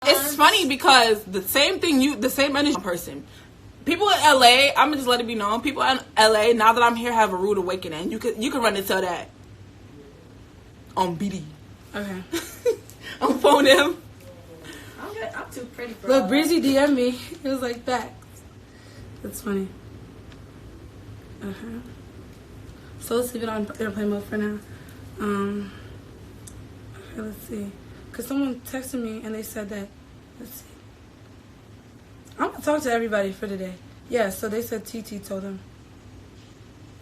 It's funny because the same energy person. People in LA, I'm gonna just let it be known. People in LA, now that I'm here, have a rude awakening. You can run into that on BD. Okay. On phone him. I'm too pretty for Look, Breezy DM'd me. It was like that. That's funny. So let's leave it on airplane mode for now. Okay, let's see. Because someone texted me and they said that, let's see. I'm going to talk to everybody for today. Yeah, so they said TT told them.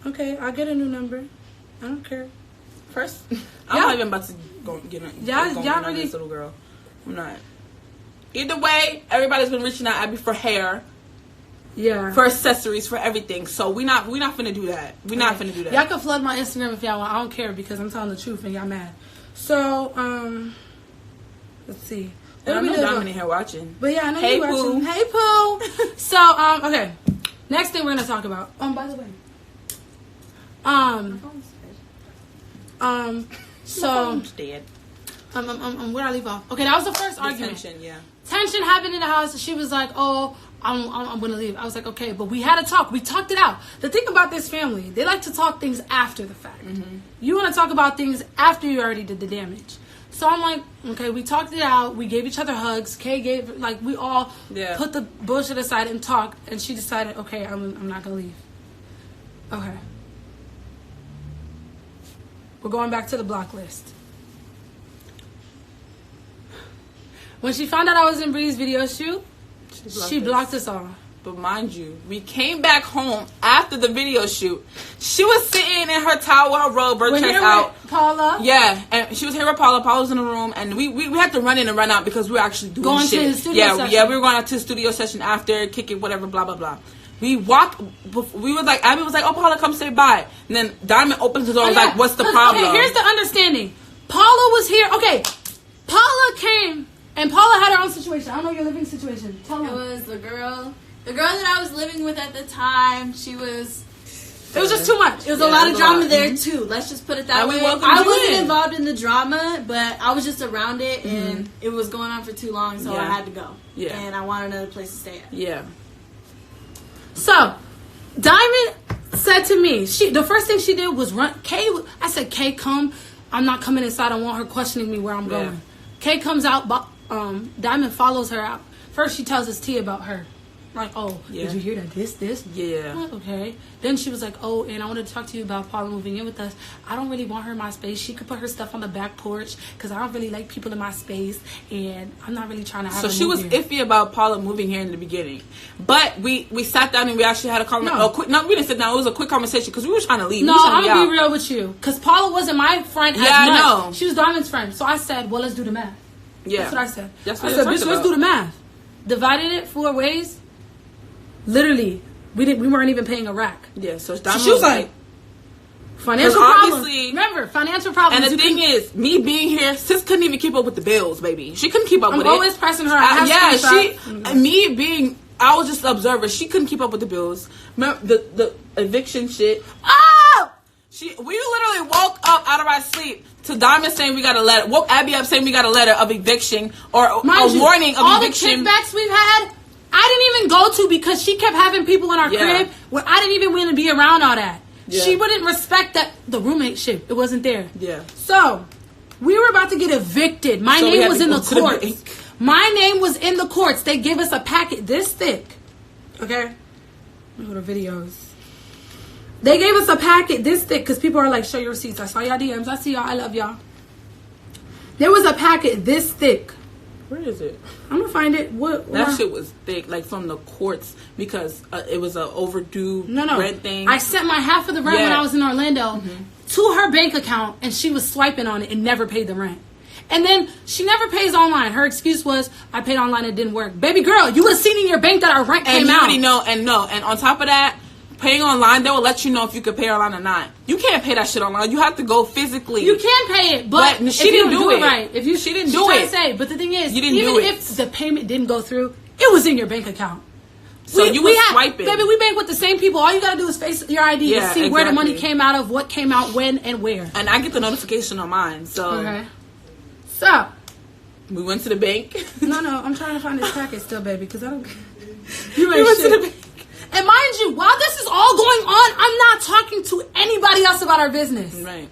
Okay, I'll get a new number. I don't care. First, I'm not even about to go get on ready? this little girl. I'm not. Either way, everybody's been reaching out at me for hair. Yeah. For accessories, for everything. So we not finna do that. We not finna do that. Y'all can flood my Instagram if y'all want. I don't care because I'm telling the truth and y'all mad. So, let's see. What are we doing? Diamond in here watching. But yeah, I know hey, you're watching. Pooh. Hey, Pooh. So, okay. Next thing we're gonna talk about. By the way. So. Dead. Where'd I leave off? Okay, that was the first argument. Tension, yeah. Tension happened in the house. She was like, "Oh, I'm gonna leave." I was like, "Okay," but we had a talk. We talked it out. The thing about this family, they like to talk things after the fact. You want to talk about things after you already did the damage. So I'm like, okay, we talked it out. We gave each other hugs. Kay gave, like, we all put the bullshit aside and talked. And she decided, okay, I'm not gonna leave. Okay. We're going back to the block list. When she found out I was in Bree's video shoot, she blocked us all. But mind you, we came back home after the video shoot. She was sitting in her towel with her robe, her chest out. Paula? Yeah, and she was here with Paula. Paula was in the room, and we had to run in and run out because we were actually doing going shit. To the studio session. Yeah, we were going out to the studio session after, kicking, whatever, blah, blah, blah. We walked, we was like, Abby was like, "Oh, Paula, come say bye." And then Diamond opens the door and was like, "What's the problem?" Okay, here's the understanding. Paula was here. Okay, Paula came, and Paula had her own situation. I don't know your living situation. Tell me. It was the girl that I was living with at the time. It was just too much. It was a lot of drama there too. Let's just put it that way. I wasn't involved in the drama, but I was just around it, and it was going on for too long, so I had to go. Yeah, and I wanted another place to stay at. Yeah. So, Diamond said to me, the first thing she did was run. I said, Kay, come. I'm not coming inside. I want her questioning me where I'm going. Kay comes out. Diamond follows her out. First, she tells us tea about her. Like, oh, did you hear that? This? Yeah. Like, okay. Then she was like, oh, and I wanted to talk to you about Paula moving in with us. I don't really want her in my space. She could put her stuff on the back porch because I don't really like people in my space, and I'm not really trying to have her So she was iffy about Paula moving here in the beginning. But we sat down and we actually had a conversation. No, we didn't sit down. It was a quick conversation because we were trying to leave. No, I'm going to be real with you. Because Paula wasn't my friend as much. I know. She was Diamond's friend. So I said, well, let's do the math. Yeah. That's what I said. I said, bitch, let's do the math. Divided it 4 ways. Literally, we weren't even paying a rack. Yeah, so she was like, financial problems. Remember, financial problems. And the thing is, me being here, sis couldn't even keep up with the bills, baby. She couldn't keep up with it. I'm always pressing her. I was just an observer. She couldn't keep up with the bills. Remember the eviction shit. Oh! We literally woke up out of our sleep to Diamond saying we got a letter. Woke Abby up saying we got a letter of eviction or a warning of eviction. All the kickbacks we've had, I didn't even go to because she kept having people in our crib where I didn't even want to be around all that. Yeah. She wouldn't respect that the roommate shit. It wasn't there. Yeah. So we were about to get evicted. My name was in the courts. My name was in the courts. They gave us a packet this thick. Okay. Let me go to videos. They gave us a packet this thick because people are like, show your receipts. I saw y'all DMs. I see y'all. I love y'all. There was a packet this thick. Where is it? I'm gonna find it. That shit was thick, like from the courts because it was an overdue rent thing. I sent my half of the rent when I was in Orlando to her bank account, and she was swiping on it and never paid the rent. And then she never pays online. Her excuse was, I paid online, it didn't work. Baby girl, you would have seen in your bank that our rent came out. And you already know, and on top of that, paying online, they will let you know if you could pay online or not. You can't pay that shit online. You have to go physically. You can pay it, but she didn't do it right. She didn't do it. But the thing is, even if the payment didn't go through, it was in your bank account. So you were swiping. Baby, we bank with the same people. All you gotta do is face your ID and see where the money came out of, what came out when, and where. And I get the notification on mine. So, We went to the bank. No, I'm trying to find this packet still, baby, because I don't... You ain't shit. To the bank. And mind you, while this is all going on, I'm not talking to anybody else about our business. Right.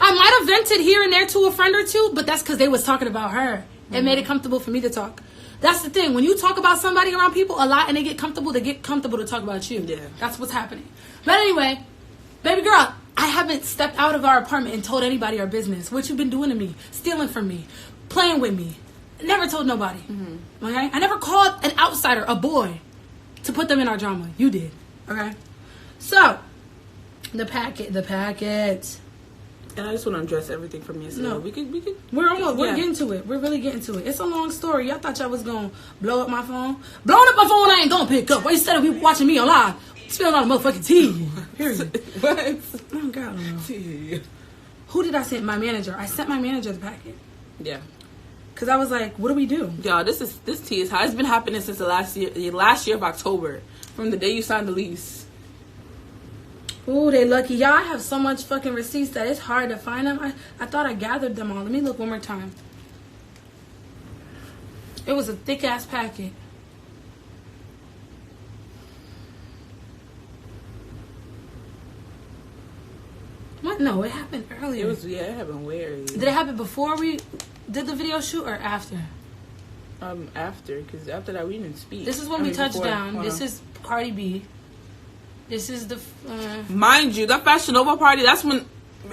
I might have vented here and there to a friend or two, but that's because they was talking about her. It made it comfortable for me to talk. That's the thing. When you talk about somebody around people a lot and they get comfortable to talk about you. Yeah. That's what's happening. But anyway, baby girl, I haven't stepped out of our apartment and told anybody our business. What you've been doing to me, stealing from me, playing with me. Never told nobody. Mm-hmm. Okay? I never called an outsider, a boy, to put them in our drama. You did. Okay? So, the packet. And I just want to address everything from yesterday. No, we could. We're getting to it. We're really getting to it. It's a long story. Y'all thought y'all was gonna blow up my phone. Blowing up my phone, I ain't gonna pick up. Why instead of watching me on live, spilling all the motherfucking tea. Period. What? Oh God, I don't know. Tea. Who did I send? My manager. I sent my manager the packet. Yeah. Cause I was like, what do we do? Y'all, this tea is high. It's been happening since the last year of October, from the day you signed the lease. Ooh, they lucky. Y'all, I have so much fucking receipts that it's hard to find them. I thought I gathered them all. Let me look one more time. It was a thick-ass packet. What? No, it happened earlier. It happened way earlier. Did it happen before we did the video shoot or after? After, because after that we didn't speak. This is when we touched down. This is Cardi B. This is the... Mind you, that Fashion Nova party, that's when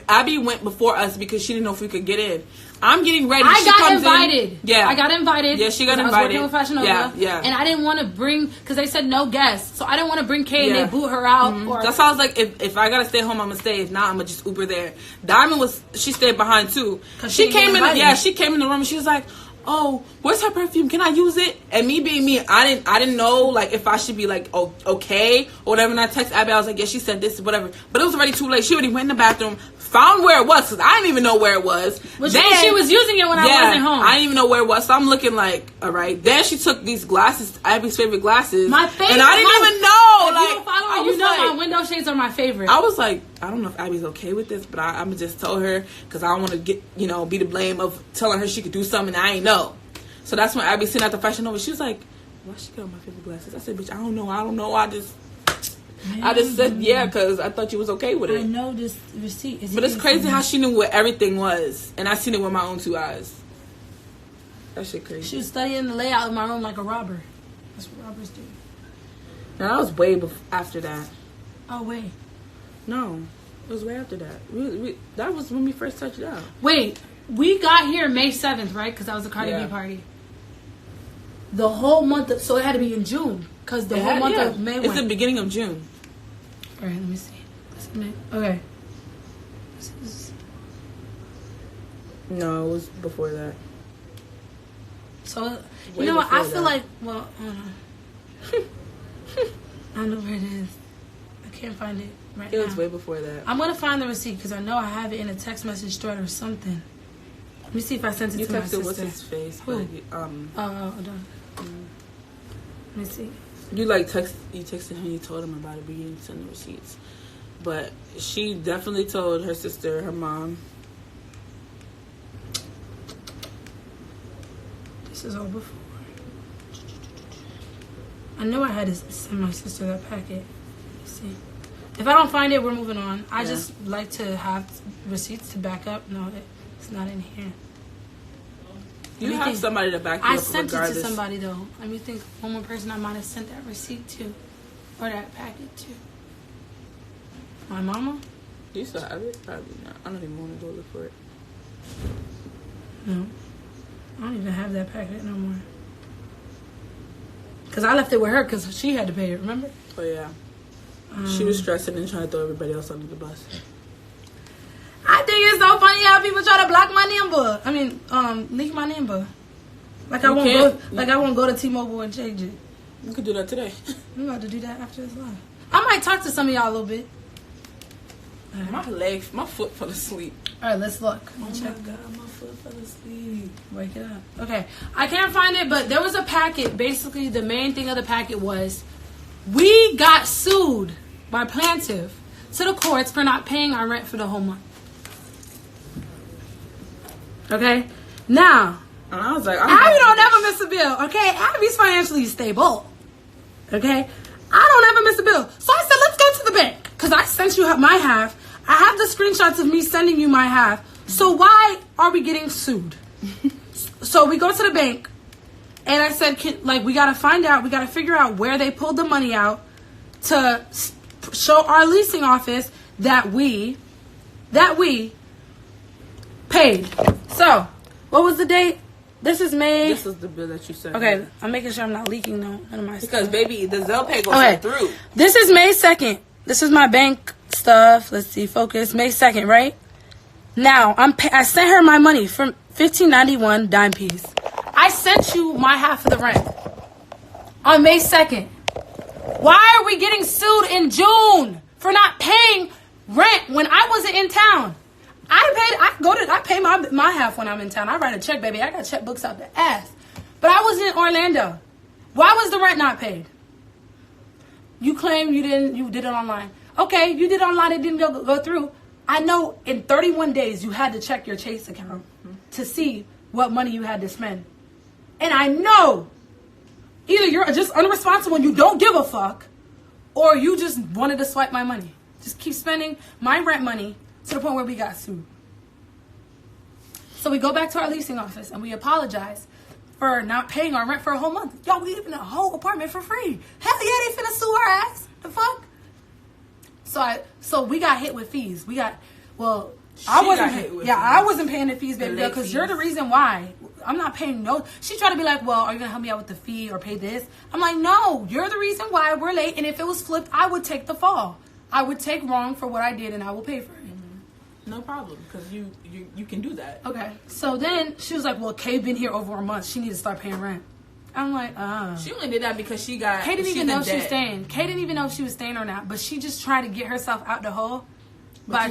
Abby went before us because she didn't know if we could get in. I'm getting ready. I got invited. Yeah. I got invited. Yeah, she got invited. I was working with Fashion Nova. Yeah. And I didn't want to bring... Because they said no guests. So I didn't want to bring Kay and they boot her out. Mm-hmm. Or, that's why I was like, if I got to stay home, I'm going to stay. If not, I'm going to just Uber there. Diamond she stayed behind too. She came in the room and she was like... Oh, where's her perfume? Can I use it? And me being me, I didn't know like if I should be like okay or whatever. And I text Abby, I was like, yeah, she said this, whatever. But it was already too late. She already went in the bathroom, found where it was because I didn't even know where it was. Well, then she was using it when I wasn't home. I didn't even know where it was, so I'm looking like, all right. Then she took these glasses, Abby's favorite glasses, my favorite, and I didn't even know. If you don't follow her, you know my window shades are my favorite. I was like, I don't know if Abby's okay with this, but I'm gonna just tell her because I don't want to get be the blame of telling her she could do something I ain't know. So that's when Abby sent out the Fashion Nova. She was like, why she got my favorite glasses? I said, bitch, I don't know. I just said, yeah, because I thought you was okay with it. I know this receipt. But it's crazy how she knew what everything was. And I seen it with my own two eyes. That shit crazy. She was studying the layout of my room like a robber. That's what robbers do. Now, that was way after that. Oh, wait. No. It was way after that. That was when we first touched out. Wait. We got here May 7th, right? Because that was a Cardi B party. The whole month, so it had to be in June. Because the whole month of May It's the beginning of June. All right, let me see. Okay. No, it was before that. So, you know what? I feel like, well, I don't know. I don't know where it is. I can't find it right now. It was way before that. I'm going to find the receipt because I know I have it in a text message thread or something. Let me see if I sent it to my sister. You texted what's his face? Who? Hold on. Let me see. You texted him. You told him about it, but you didn't send the receipts. But she definitely told her sister, her mom. This is all before. I know I had to send my sister that packet. Let's see. If I don't find it, we're moving on. I just like to have receipts to back up. No, it's not in here. You have somebody to back you up regardless. I sent it to somebody, though. Let me think. One more person I might have sent that receipt to. Or that packet to. My mama? Do you still have it? Probably not. I don't even want to go look for it. No. I don't even have that packet no more. Because I left it with her because she had to pay it, remember? Oh, yeah. She was stressing and trying to throw everybody else under the bus. I think it's so funny how people try to block my number. I mean, leak my number. Like I won't go to T-Mobile and change it. You could do that today. I'm about to do that after this live. I might talk to some of y'all a little bit. Right. My foot fell asleep. All right, let's look. Oh my God, my foot fell asleep. Wake it up. Okay, I can't find it, but there was a packet. Basically, the main thing of the packet was we got sued by plaintiff to the courts for not paying our rent for the whole month. Okay, now And I was like, Abby don't never miss a bill, okay? Abby's financially stable, okay? I don't ever miss a bill. So I said, let's go to the bank. Because I sent you my half. I have the screenshots of me sending you my half. So why are we getting sued? So we go to the bank. And I said, we got to find out. We got to figure out where they pulled the money out to show our leasing office that we paid. So, what was the date? This is May. This is the bill that you sent. Okay, I'm making sure I'm not leaking none of my stuff. Because, baby, the Zelle pay goes through. This is May 2nd. This is my bank stuff. Let's see, focus. May 2nd, right? Now, I sent her my money from $15.91 dime piece. I sent you my half of the rent on May 2nd. Why are we getting sued in June for not paying rent when I wasn't in town? I pay my half when I'm in town. I write a check, baby. I got checkbooks out the ass. But I wasn't in Orlando. Why was the rent not paid? You claim you did it online. Okay, you did it online, it didn't go through. I know in 31 days you had to check your Chase account to see what money you had to spend. And I know either you're just unresponsible and you don't give a fuck, or you just wanted to swipe my money. Just keep spending my rent money to the point where we got sued. So we go back to our leasing office and we apologize for not paying our rent for a whole month. Y'all, we live in a whole apartment for free. Hell yeah, they finna sue our ass. The fuck? So we got hit with fees. I wasn't paying the fees, baby, because you're the reason why. I'm not paying no. She tried to be like, well, are you going to help me out with the fee or pay this? I'm like, no, you're the reason why we're late. And if it was flipped, I would take the fall. I would take wrong for what I did and I will pay for it. No problem, because you can do that. Okay. So then she was like, well, Kay been here over a month. She needs to start paying rent. I'm like, She only did that because Kay didn't even know she was staying. Kay didn't even know if she was staying or not. But she just tried to get herself out the hole by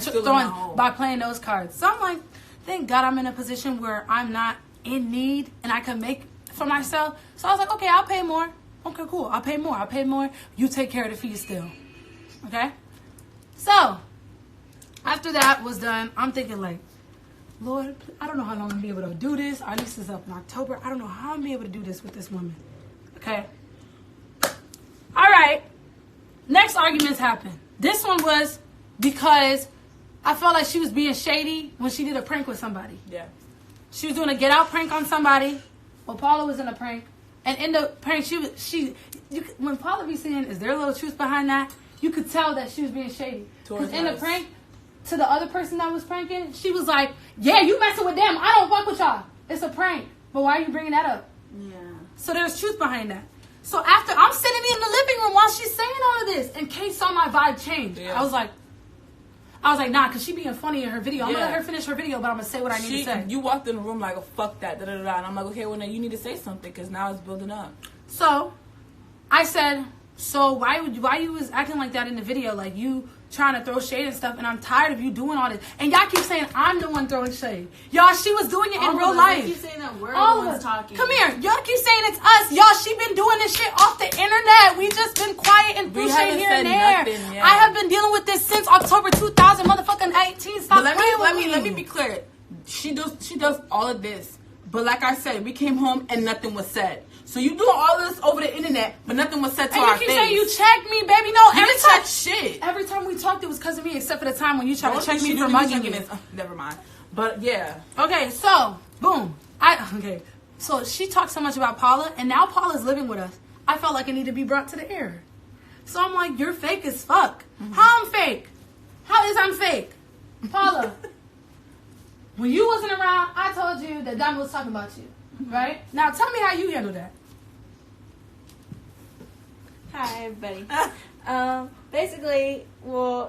playing those cards. So I'm like, thank God I'm in a position where I'm not in need and I can make for myself. So I was like, okay, I'll pay more. Okay, cool. I'll pay more. You take care of the fees still. Okay? So, after that was done, I'm thinking like, Lord, I don't know how long I'm going to be able to do this. Our lease is up in October. I don't know how I'm going to be able to do this with this woman. Okay? All right. Next arguments happened. This one was because I felt like she was being shady when she did a prank with somebody. Yeah. She was doing a get out prank on somebody. Well, Paula was in a prank. And in the prank, when Paula be saying, is there a little truth behind that? You could tell that she was being shady. Because in the prank, to the other person that was pranking, she was like, yeah, you messing with them. I don't fuck with y'all. It's a prank. But why are you bringing that up? Yeah. So there's truth behind that. So after, I'm sitting in the living room while she's saying all of this. And Kay saw my vibe change. Yeah. I was like, nah, because she being funny in her video. I'm going to let her finish her video, but I'm going to say what I need to say. You walked in the room like, oh, fuck that, da-da-da-da. And I'm like, okay, well, now you need to say something because now it's building up. So I said, so why you was acting like that in the video? Like you trying to throw shade and stuff, and I'm tired of you doing all this. And y'all keep saying I'm the one throwing shade. Y'all, she was doing it in real life. Keep saying that we're the ones talking. Come here. Y'all keep saying it's us. Y'all, she been doing this shit off the internet. We just been quiet and threw shade here and there. I have been dealing with this since October 2000 motherfucking 18. Stop playing. Let me be clear. She does all of this. But like I said, we came home and nothing was said. So you doing all this over the internet, but nothing was said to our face. And you keep saying you checked me, baby. No, every time we talked, it was because of me, except for the time when you tried to check me for mugging me. Never mind. But yeah. Okay, so boom. So she talked so much about Paula, and now Paula's living with us. I felt like it needed to be brought to the air. So I'm like, you're fake as fuck. Mm-hmm. How I'm fake? How is I'm fake? Paula, when you wasn't around, I told you that Diamon was talking about you. Right? Now tell me how you handle that. Hi, everybody. Basically,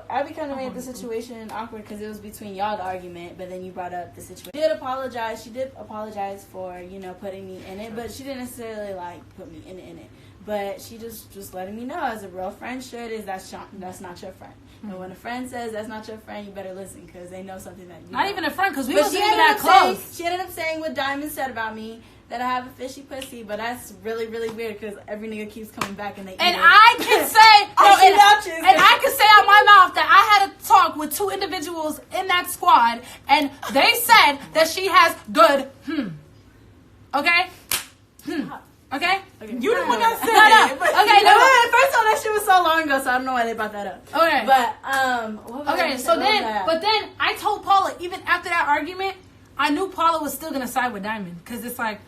Abby kind of made the situation awkward because it was between y'all, the argument, but then you brought up the situation. She did apologize for, putting me in it, but she didn't necessarily, put me in it. But she just letting me know, as a real friend should, is that's not your friend. And when a friend says that's not your friend, you better listen because they know something that you Not know. even a friend, because we wasn't even that close. She ended up saying what Diamond said about me, that I have a fishy pussy, but that's really, really weird because every nigga keeps coming back and they eat it. I can say, I can say out my mouth that I had a talk with 2 individuals in that squad, and they said that she has good, Okay? Okay? You the one that said it. Okay, no, first of all, that shit was so long ago, so I don't know why they brought that up. Okay. But, okay, so then I told Paula, even after that argument, I knew Paula was still going to side with Diamond. Because it's like,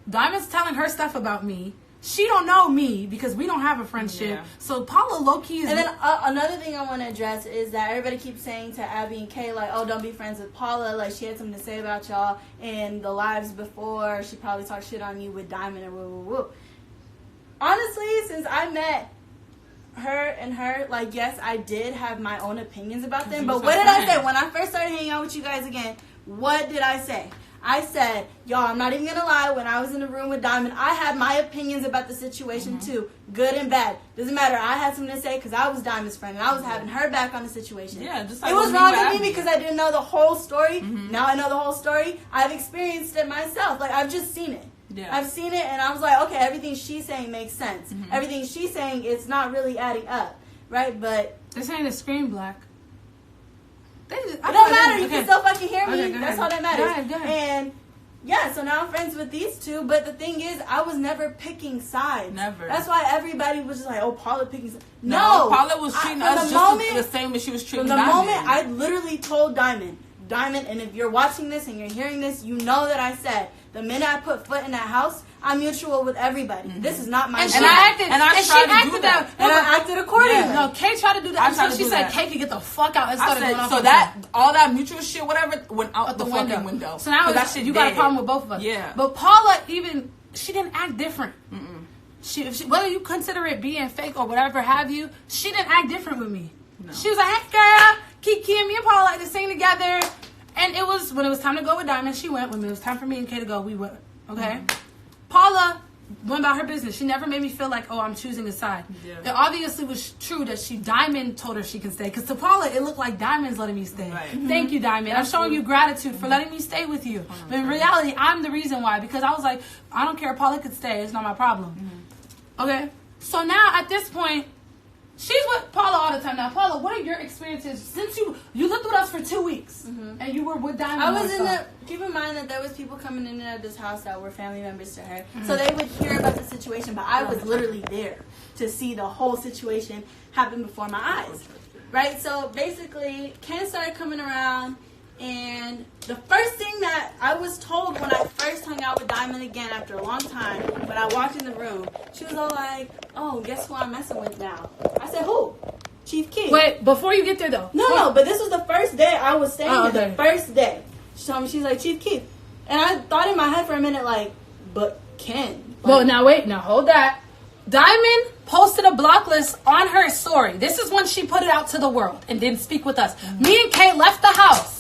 Diamond's telling her stuff about me. She don't know me because we don't have a friendship. Yeah. So Paula low-key is... And then another thing I want to address is that everybody keeps saying to Abby and Kay, like, oh, don't be friends with Paula. Like, she had something to say about y'all in the lives before. She probably talked shit on you with Diamond and woo. Honestly, since I met her, like, yes, I did have my own opinions about them. But what did I say? When I first started hanging out with you guys again, what did I say? I said, y'all, I'm not even going to lie, when I was in the room with Diamond, I had my opinions about the situation too, good and bad. Doesn't matter, I had something to say because I was Diamond's friend and I was having her back on the situation. Yeah, just like it was wrong with me because I didn't know the whole story. Now I know the whole story. I've experienced it myself. Like, I've just seen it. Yeah. I've seen it and I was like, okay, everything she's saying makes sense. Everything she's saying, it's not really adding up, right? But they're saying the screen black. It don't matter. You can still fucking hear me. That's all that matters. Go ahead. And yeah, so now I'm friends with these two. But the thing is, I was never picking sides. Never. That's why everybody was just like, "Oh, Paula picking sides." No, Paula was treating us just the same as she was treating Diamond. From the moment I literally told Diamond, and if you're watching this and you're hearing this, you know that I said the minute I put foot in that house, I'm mutual with everybody. This is not my and shit. I acted that. And I acted accordingly. Yeah. No, Kay tried to do that. So she said Kay could get the fuck out and started going off. So that all that mutual shit, whatever, went out the fucking window. So now that shit you got a problem with both of us. Yeah. But Paula she didn't act different. She whether you consider it being fake or whatever have you, she didn't act different with me. No. She was like, hey girl, Kiki and me and Paula like to sing together. And it was when it was time to go with Diamond, she went. When it was time for me and Kay to go, we went. Okay? Paula went about her business. She never made me feel like, oh, I'm choosing a side. Yeah. It obviously was true that Diamond told her she can stay. Because to Paula, it looked like Diamond's letting me stay. Right. Thank you, Diamond. I'm showing you gratitude for letting me stay with you. But in reality, I'm the reason why. Because I was like, I don't care if Paula could stay. It's not my problem. Okay? So now, at this point, she's with Paula all the time. Now, Paula, what are your experiences since you lived with us for 2 weeks and you were with Diamond? I was keep in mind that there was people coming in and out of this house that were family members to her, so they would hear about the situation. But I was literally there to see the whole situation happen before my eyes, right? So basically, Ken started coming around. And the first thing that I was told when I first hung out with Diamond again after a long time, when I walked in the room, she was all like, oh, guess who I'm messing with now? I said, who? Chief Keef. Wait, before you get there, though. No, but this was the first day I was staying there. The first day. She told me, she's like, Chief Keef. And I thought in my head for a minute, like, but Ken. Like, well, now hold that. Diamond posted a block list on her story. This is when she put it out to the world and didn't speak with us. Me and Kay left the house.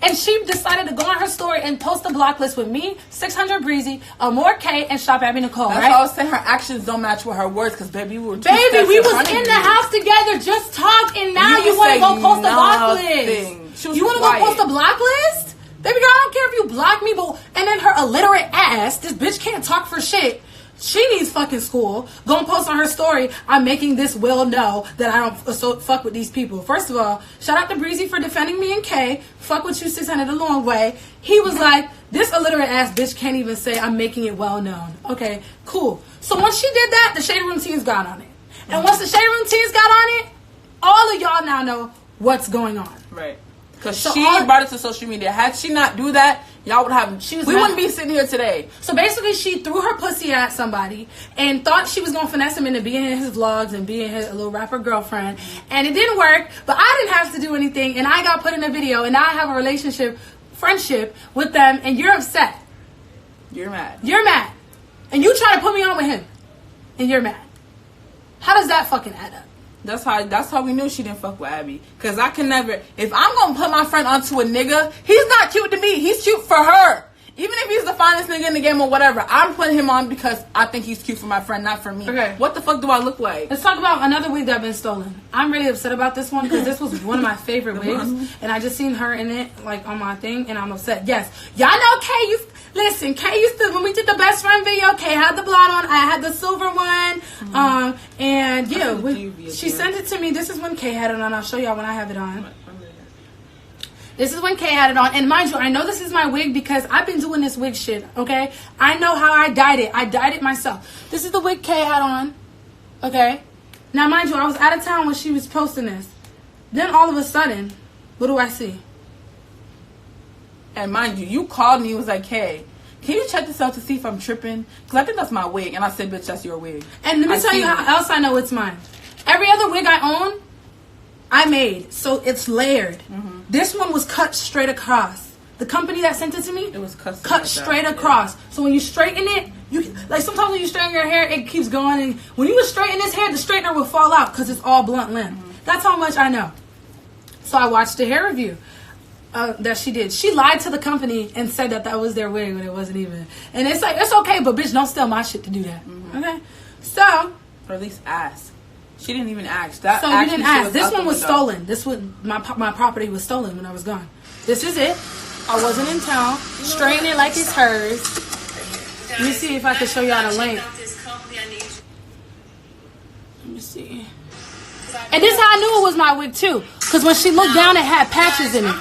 And she decided to go on her story and post a block list with me, 600 Breezy, Amore K, and Shop Abby Nicole. That's why I was saying her actions don't match with her words, because baby, we were we was in the house together just talking. Now you want to go post a block list? You want to go post a block list? Baby girl, I don't care if you block me, but and then her illiterate ass, this bitch can't talk for shit. She needs fucking school. Gonna post on her story, I'm making this Will know that I don't fuck with these people. First of all, shout out to Breezy for defending me and Kay. Fuck with you 600 a long way. He was like, this illiterate ass bitch can't even say I'm making it well known. Okay, cool. So once she did that, the Shade Room teams got on it. And once the Shade Room teams got on it, all of y'all now know what's going on. Right. Because she brought it to social media. Had she not do that, y'all would have. We wouldn't be sitting here today. So basically, she threw her pussy at somebody and thought she was gonna finesse him into being in his vlogs and being his little rapper girlfriend, and it didn't work. But I didn't have to do anything, and I got put in a video, and now I have a friendship with them, and you're upset. You're mad. You're mad, and you try to put me on with him, and you're mad. How does that fucking add up? That's how we knew she didn't fuck with Abby. Cause I can never, if I'm gonna put my friend onto a nigga, he's not cute to me. He's cute for her. Even if he's the finest nigga in the game or whatever, I'm putting him on because I think he's cute for my friend, not for me. Okay. What the fuck do I look like? Let's talk about another wig that's been stolen. I'm really upset about this one because this was one of my favorite wigs, and I just seen her in it like on my thing, and I'm upset. Yes, y'all know Kay. Listen, Kay used to, when we did the best friend video, Kay had the blonde on, I had the silver one, and yeah, she sent it to me. This is when Kay had it on. I'll show y'all when I have it on. This is when Kay had it on. And mind you, I know this is my wig because I've been doing this wig shit, okay? I know how I dyed it. I dyed it myself. This is the wig Kay had on, okay? Now, mind you, I was out of town when she was posting this. Then all of a sudden, what do I see? And mind you, you called me and was like, hey, can you check this out to see if I'm tripping? Because I think that's my wig. And I said, bitch, that's your wig. And let me tell you how else I know it's mine. Every other wig I own, I made. So it's layered. Mm-hmm. This one was cut straight across. The company that sent it to me, it was cut like straight across. Yeah. So when you straighten it, you like sometimes when you straighten your hair, it keeps going. And when you would straighten this hair, the straightener would fall out because it's all blunt length. Mm-hmm. That's how much I know. So I watched the hair review. That she did. She lied to the company and said that was their wig when it wasn't even. And it's like, it's okay, but bitch, don't steal my shit to do that. Mm-hmm. Okay? So. Or at least ask. She didn't even ask. That so you didn't ask. This one was stolen. This one, my property was stolen when I was gone. This is it. I wasn't in town. Straighten it like it's hers. Let me see if I can show y'all the link. Let me see. And this is how I knew it was my wig too. Because when she looked down, it had patches in it.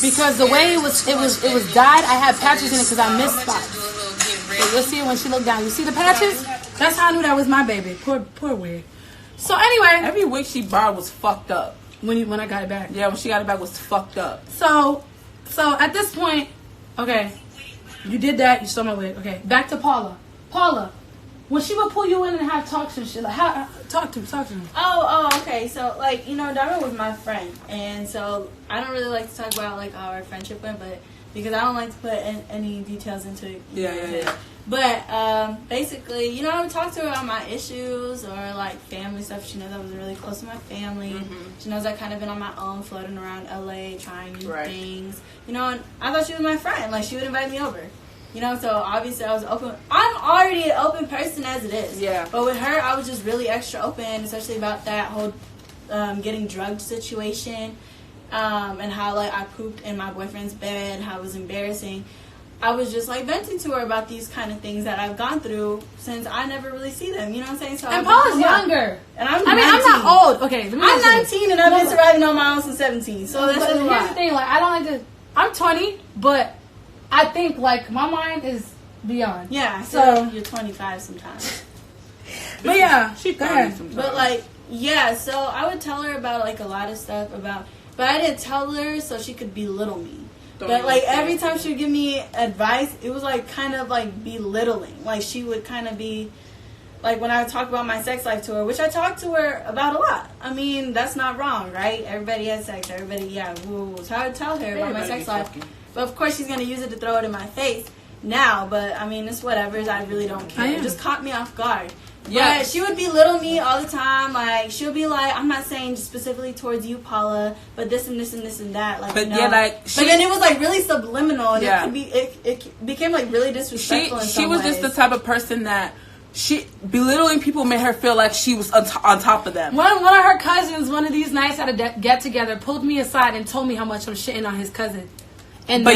Because the way it was dyed, I had patches in it because I missed spots. So you'll see it when she looked down. You see the patches? That's how I knew that was my baby. Poor wig. So anyway, every wig she borrowed was fucked up. When I got it back. Yeah, when she got it back was fucked up. So at this point, okay, you did that. You stole my wig. Okay, back to Paula. Paula, when she would pull you in and have talks and shit, like talk to me. Oh, okay. So like Diamon was my friend, and so I don't really like to talk about like how our friendship went, but because I don't like to put any details into it. Yeah. But basically, I would talk to her about my issues or like family stuff. She knows I was really close to my family. Mm-hmm. She knows I kind of been on my own, floating around LA, trying new things. And I thought she was my friend. Like she would invite me over. So obviously I was open. I'm already an open person as it is. Yeah. But with her, I was just really extra open, especially about that whole getting drugged situation, and how like I pooped in my boyfriend's bed, how it was embarrassing. I was just like venting to her about these kind of things that I've gone through since I never really see them. You know what I'm saying? So and Paula's younger. And I'm 19. I'm not old. Okay, I'm 19 and I've been surviving on my own since 17. So that's a lot. Here's the thing, like I don't like to. I'm 20, but I think like my mind is beyond. Yeah. So you're 25 sometimes. But yeah, she go ahead. But like so I would tell her about like a lot of stuff but I didn't tell her so she could belittle me. But like every time she would give me advice, it was like kind of like belittling. Like she would kind of be like when I would talk about my sex life to her, which I talked to her about a lot. I mean, that's not wrong, right? Everybody has sex. Everybody, So I would tell her about my sex life. But of course, she's gonna use it to throw it in my face now. But I mean, it's whatever. I really don't care. It just caught me off guard. Yeah, she would belittle me all the time. Like she would be like, "I'm not saying specifically towards you, Paula, but this and this and this and that." Like, but but then it was like really subliminal, and it became like really disrespectful. She was just the type of person that belittling people made her feel like she was on top of them. One of her cousins, one of these nights at a get together, pulled me aside and told me how much I'm shitting on his cousin. He's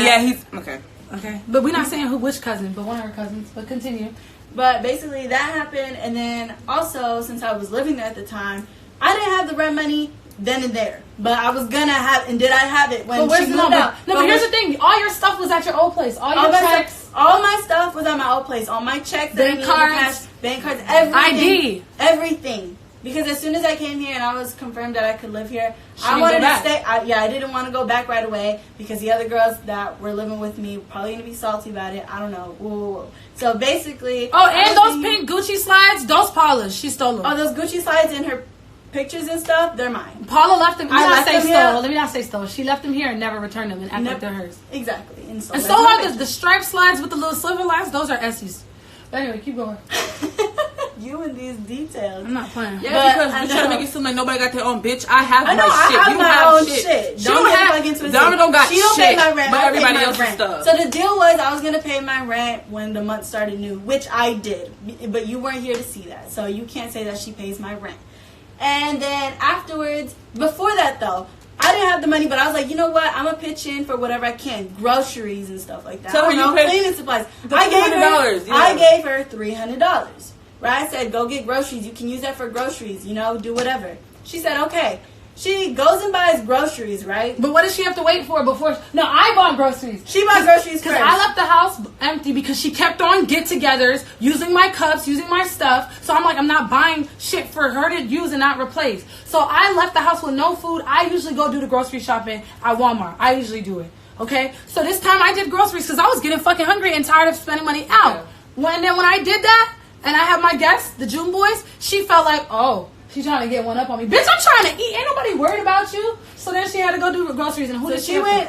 okay. Okay, but we're not saying which cousin, but one of her cousins. But continue. But basically that happened, and then also since I was living there at the time, I didn't have the rent money then and there, but I was gonna have, and did I have it when she moved out? No, but here's the thing: all your stuff was at your old place. All your checks, all my stuff was at my old place. All my checks, bank cards, everything, everything. Because as soon as I came here and I was confirmed that I could live here, I wanted to stay. I didn't want to go back right away because the other girls that were living with me were probably going to be salty about it. I don't know. Whoa. So basically... Oh, and those pink Gucci slides, those Paula's. She stole them. Oh, those Gucci slides in her pictures and stuff, they're mine. Paula left them. Let me not say stole. She left them here and never returned them and acted like they're hers. Exactly. And so are the striped slides with the little silver lines. Those are Essie's. But anyway, keep going. You and these details. I'm not playing. Yeah, because we're trying to make it seem like nobody got their own. Bitch, I have my shit. I have my own shit. Diamon don't got shit. She don't pay my rent. But everybody else's stuff. So the deal was I was going to pay my rent when the month started new, which I did. But you weren't here to see that. So you can't say that she pays my rent. And then afterwards, before that though, I didn't have the money, but I was like, you know what? I'm going to pitch in for whatever I can. Groceries and stuff like that. So cleaning supplies. I gave her $300. Right? I said, go get groceries. You can use that for groceries. Do whatever. She said, okay. She goes and buys groceries, right? But what does she have to wait for before? No, I bought groceries. She bought groceries because I left the house empty because she kept on get-togethers, using my cups, using my stuff. So I'm like, I'm not buying shit for her to use and not replace. So I left the house with no food. I usually go do the grocery shopping at Walmart. I usually do it. Okay? So this time I did groceries because I was getting fucking hungry and tired of spending money out. Then when I did that, and I have my guests, the June boys, she felt like, oh, she's trying to get one up on me. Bitch, I'm trying to eat. Ain't nobody worried about you. So then she had to go do the groceries. And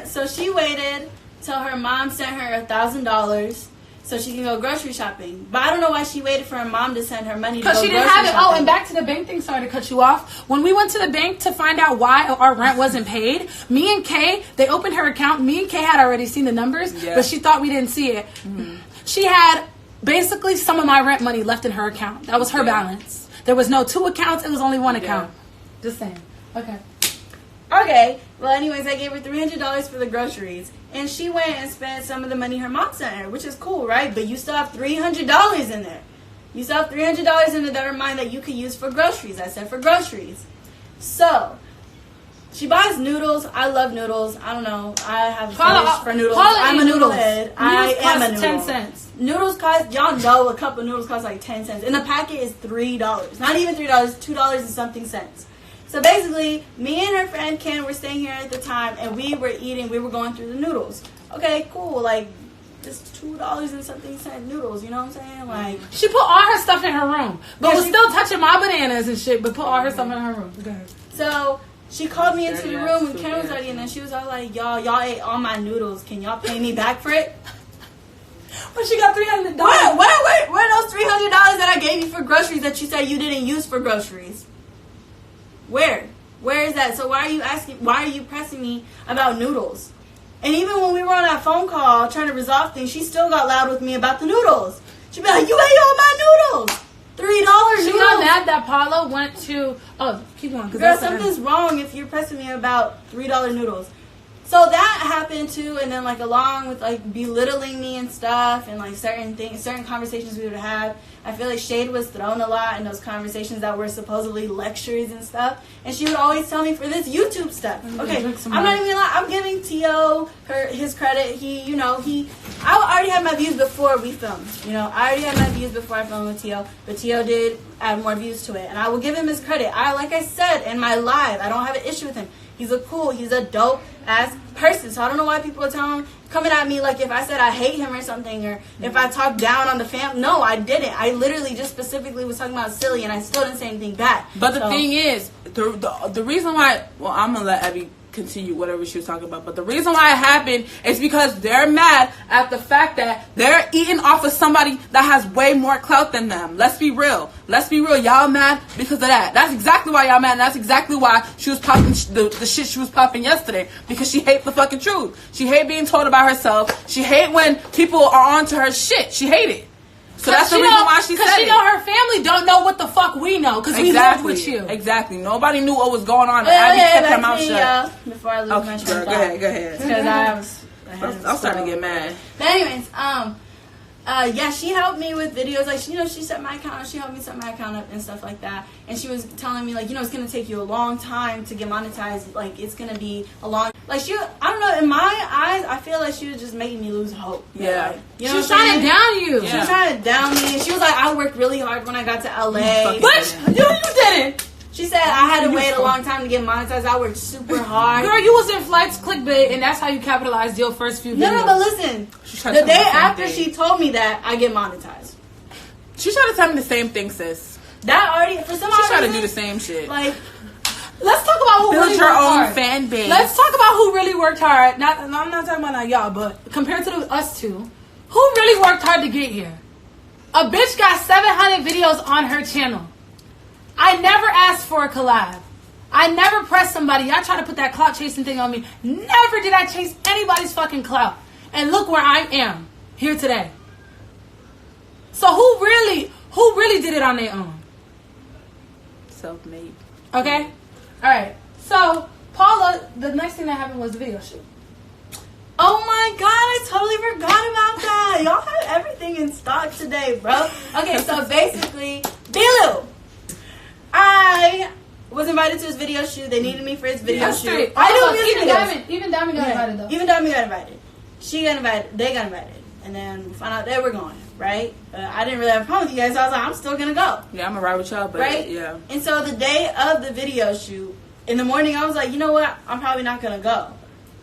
So she waited till her mom sent her $1,000 so she can go grocery shopping. But I don't know why she waited for her mom to send her money to go grocery shopping. Because she didn't have it. Oh, and back to the bank thing. Sorry to cut you off. When we went to the bank to find out why our rent wasn't paid, me and Kay, they opened her account. Me and Kay had already seen the numbers, but she thought we didn't see it. Mm-hmm. She had basically some of my rent money left in her account. That was her balance. There was no 2 accounts. It was only 1 account. Just saying. Okay. Okay. Well, anyways, I gave her $300 for the groceries. And she went and spent some of the money her mom sent her, which is cool, right? But you still have $300 in there. You still have $300 in there that are mine that you could use for groceries. I said for groceries. So, she buys noodles. I love noodles. I don't know. I have a fetish for noodles. I'm a noodle head. I am a noodle. 10 cents. Noodles cost, y'all know a cup of noodles costs like 10 cents. And the packet is $3. Not even $3, $2 and something cents. So basically, me and her friend Ken were staying here at the time, and we were going through the noodles. Okay, cool. Like, just $2 and something cent noodles, you know what I'm saying? Like, she put all her stuff in her room, but was still touching my bananas and shit, but put all her stuff in her room. Okay. So she called me into the room when Ken was already in there. She was all like, y'all ate all my noodles. Can y'all pay me back for it? Well, she got $300. Where are those $300 that I gave you for groceries that you said you didn't use for groceries? Where is that? So why are you pressing me about noodles? And even when we were on that phone call trying to resolve things, she still got loud with me about the noodles. She'd be like, you ate all my noodles. $3 noodles. She got mad that Paula went to... Oh, keep going. Girl, something's wrong if you're pressing me about $3 noodles. So that happened too, and then like along with like belittling me and stuff, and like certain conversations we would have, I feel like shade was thrown a lot in those conversations that were supposedly lectures and stuff. And she would always tell me for this YouTube stuff. Okay, I'm not even gonna lie. I'm giving T.O. his credit. I already had my views before we filmed. I already had my views before I filmed with T.O. But T.O. did add more views to it, and I will give him his credit. Like I said in my live, I don't have an issue with him. He's a dope ass person. So I don't know why people are coming at me like if I said I hate him or something, or if I talked down on the fam. No, I didn't. I literally just specifically was talking about silly, and I still didn't say anything bad. But the thing is, the reason why, well, I'm gonna let Abby continue whatever she was talking about, but the reason why it happened is because they're mad at the fact that they're eating off of somebody that has way more clout than them. Let's be real. Y'all mad because of that. That's exactly why y'all mad, and that's exactly why she was popping the shit she was popping yesterday, because she hates the fucking truth. She hate being told about herself. She hate when people are onto her shit. She hate it. So that's the reason why she said it. Because she know her family don't know what the fuck we know, because we lived with you. Exactly. Nobody knew what was going on. Abby kept her mouth shut. Before I lose my train of thought. Go ahead. Because I'm starting to get mad. But anyways, yeah, she helped me with videos. Like, she set my account up. She helped me set my account up and stuff like that. And she was telling me, like, it's going to take you a long time to get monetized. Like, it's going to be a long... Like, I don't know, in my eyes, I feel like she was just making me lose hope. Yeah. Like, she was trying to down you. She was trying to down me. She was like, I worked really hard when I got to LA. But you didn't. She said I had to wait a long time to get monetized. I worked super hard. Girl, you was in Flex clickbait, and that's how you capitalized your first few videos. No, but listen. The day after she told me that, I get monetized. She tried to tell me the same thing, sis. That already, for some reason. She tried to do the same shit. Like, let's talk about who build really your worked own hard. fan base. Let's talk about who really worked hard. I'm not talking about y'all, but compared to us two, who really worked hard to get here? A bitch got 700 videos on her channel. I never asked for a collab. I never pressed somebody. Y'all try to put that clout chasing thing on me. Never did I chase anybody's fucking clout. And look where I am here today. So who really did it on their own? Self-made. Okay? Alright. So, Paula, the next thing that happened was the video shoot. Oh my god, I totally forgot about that. Y'all have everything in stock today, bro. Okay, so basically, Bilu, I was invited to his video shoot. They needed me for his video shoot. Straight. I do music videos. Even Diamond got invited though. Even Diamond got invited. She got invited. They got invited. And then we found out they were going, right? I didn't really have a problem with you guys, so I was like, I'm still gonna go. Yeah, I'm gonna ride with y'all, but right? yeah. And so the day of the video shoot, in the morning, I was like, you know what? I'm probably not gonna go.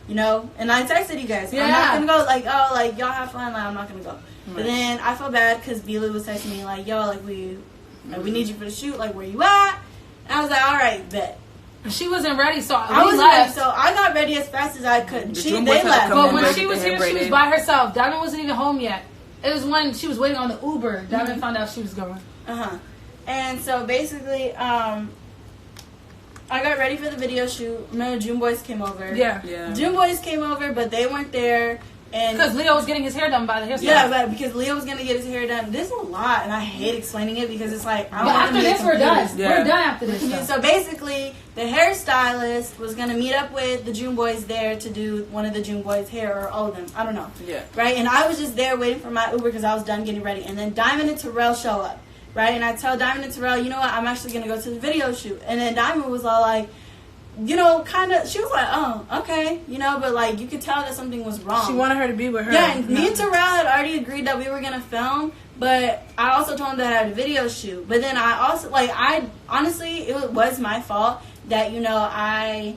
You know? And I texted you guys, I'm not gonna go. Like, oh, like, y'all have fun. Like, I'm not gonna go. Right. But then I felt bad because Beely was texting me, like, yo, like, we need you for the shoot. Like, where you at? And I was like, all right, bet. She wasn't ready, so I wasn't ready, so I got ready as fast as I could. They left. But when she was here, she was by herself. Diamond wasn't even home yet. It was when she was waiting on the Uber. Diamond found out she was going. And so basically, I got ready for the video shoot. Remember, June Boys came over. Yeah. June Boys came over, but they weren't there. And because Leo was getting his hair done by the hairstylist. Yeah, but because Leo was gonna get his hair done. This is a lot, and I hate explaining it because it's like. But after this, we're done. Yeah. We're done after this. So basically, the hairstylist was gonna meet up with the June Boys there to do one of the June Boys' hair or all of them. I don't know. Yeah. Right, and I was just there waiting for my Uber because I was done getting ready, and then Diamond and Terrell show up. Right, and I tell Diamond and Terrell, you know what? I'm actually gonna go to the video shoot, and then Diamond was all like. You know, kind of, she was like, oh, okay, you know, but, like, you could tell that something was wrong. She wanted her to be with her. Yeah, and me and Terrell had already agreed that we were going to film, but I also told him that I had a video shoot. But then I also, like, honestly, it was my fault that, I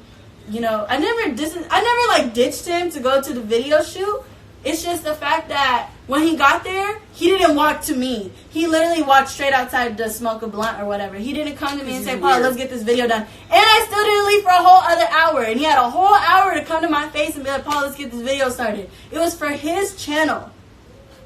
never, like, ditched him to go to the video shoot. It's just the fact that when he got there, he didn't walk to me. He literally walked straight outside to smoke a blunt or whatever. He didn't come to me and say, Paul, let's get this video done. And I still didn't leave for a whole other hour. And he had a whole hour to come to my face and be like, Paul, let's get this video started. It was for his channel.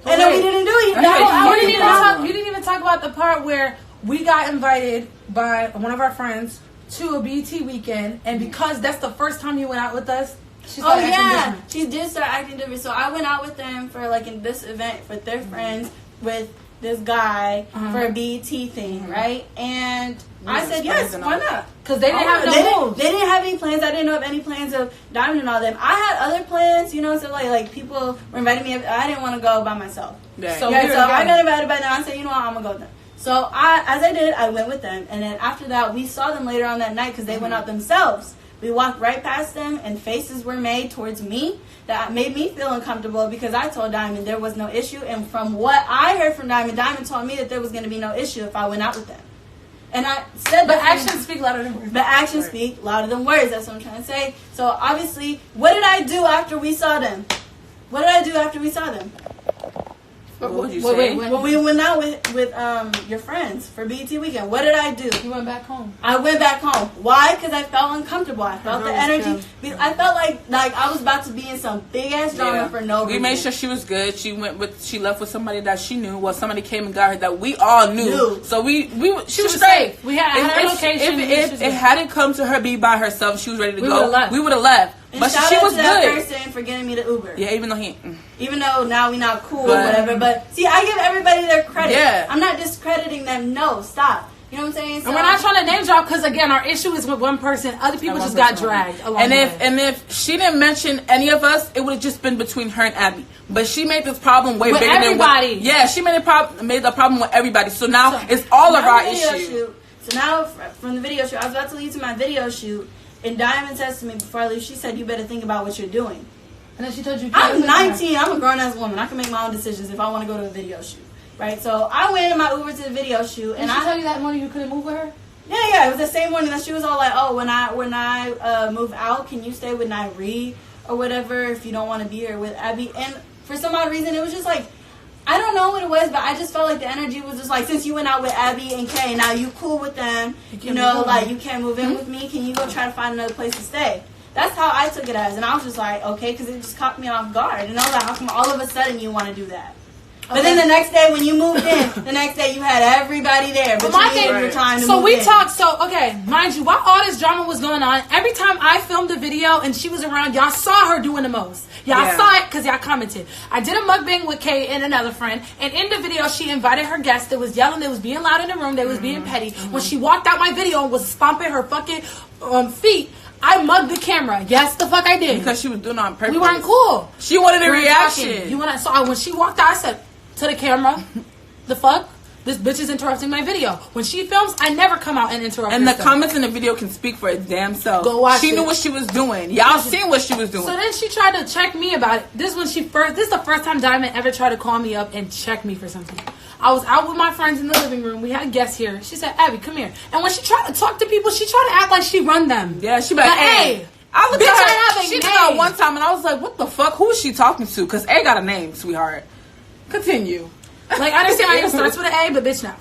And then we didn't do it. You didn't even talk about the part where we got invited by one of our friends to a BT weekend. And because that's the first time you went out with us, she did start acting different. So I went out with them for like in this event with their friends with this guy for a BET thing, right? And I said yes, why not? Because they didn't have no moves. They didn't have any plans. I didn't know of any plans of Diamond and all them. I had other plans, so like people were inviting me. I didn't want to go by myself. Yeah. So I got invited by them. I said, you know what, I'm gonna go with them. So I went with them, and then after that, we saw them later on that night because they went out themselves. We walked right past them, and faces were made towards me that made me feel uncomfortable because I told Diamond there was no issue. And from what I heard from Diamond, Diamond told me that there was going to be no issue if I went out with them. And I said but actions speak louder than words. But actions speak louder than words. That's what I'm trying to say. So obviously, what did I do after we saw them? What did I do after we saw them? What would you say? When we went out with your friends for BET weekend, what did I do? You went back home. I went back home. Why? Because I felt uncomfortable. I felt the energy. I felt like I was about to be in some big ass drama for no reason. We made sure she was good. She left with somebody that she knew. Well, somebody came and got her that we all knew. So she was straight. We had her location. If it hadn't come to her be by herself, she was ready to go. We would have left. And but shout she out was to that good. person for getting me the Uber. Yeah, even though now we not cool or whatever. But see, I give everybody their credit. Yeah. I'm not discrediting them. No, stop. You know what I'm saying? So, and we're not trying to name drop because again, our issue is with one person. Other people just got dragged along. And if she didn't mention any of us, it would have just been between her and Abby. But she made this problem way bigger everybody. than what. Yeah, she made the problem with everybody. So now it's all of our issue. So now from the video shoot, I was about to leave to my video shoot. And Diamond says to me before I leave, she said, you better think about what you're doing. And then she told you, I'm 19. I'm a grown-ass woman. I can make my own decisions if I want to go to a video shoot. Right? So I went in my Uber to the video shoot. And she tell you that morning you couldn't move with her? Yeah. It was the same morning that she was all like, oh, when I move out, can you stay with Nyree or whatever if you don't want to be here with Abby? And for some odd reason, it was just like, I don't know what it was, but I just felt like the energy was just like, since you went out with Abby and Kay, now you cool with them, you can't move in with me, can you go try to find another place to stay? That's how I took it as, and I was just like, okay, because it just caught me off guard, and I was like, how come all of a sudden you want to do that? But then the next day when you moved in, the next day you had everybody there, but you needed your time to move in. Mind you, while all this drama was going on, every time I filmed a video and she was around, y'all saw her doing the most. Y'all saw it because y'all commented. I did a mukbang with Kay and another friend, and in the video she invited her guests. They was yelling, they was being loud in the room, they was being petty. When she walked out my video and was stomping her fucking feet, I mugged the camera. Yes, the fuck I did. Because she was doing it on purpose. We weren't cool. She wanted a reaction. So when she walked out, I said to the camera, the fuck? This bitch is interrupting my video. When she films, I never come out and interrupt. And the comments in the video can speak for its damn self. Go watch She it. knew what she was doing. Y'all seen what she was doing. So then she tried to check me about it. This is the first time Diamond ever tried to call me up and check me for something. I was out with my friends in the living room. We had guests here. She said, Abby, come here. And when she tried to talk to people, she tried to act like she run them. Yeah, she be like, hey. I looked bitch, at her. I have a She did name. that one time, and I was like, what the fuck? Who is she talking to? Because A got a name, sweetheart. Continue. Like, I understand why it starts with an A, but bitch, no.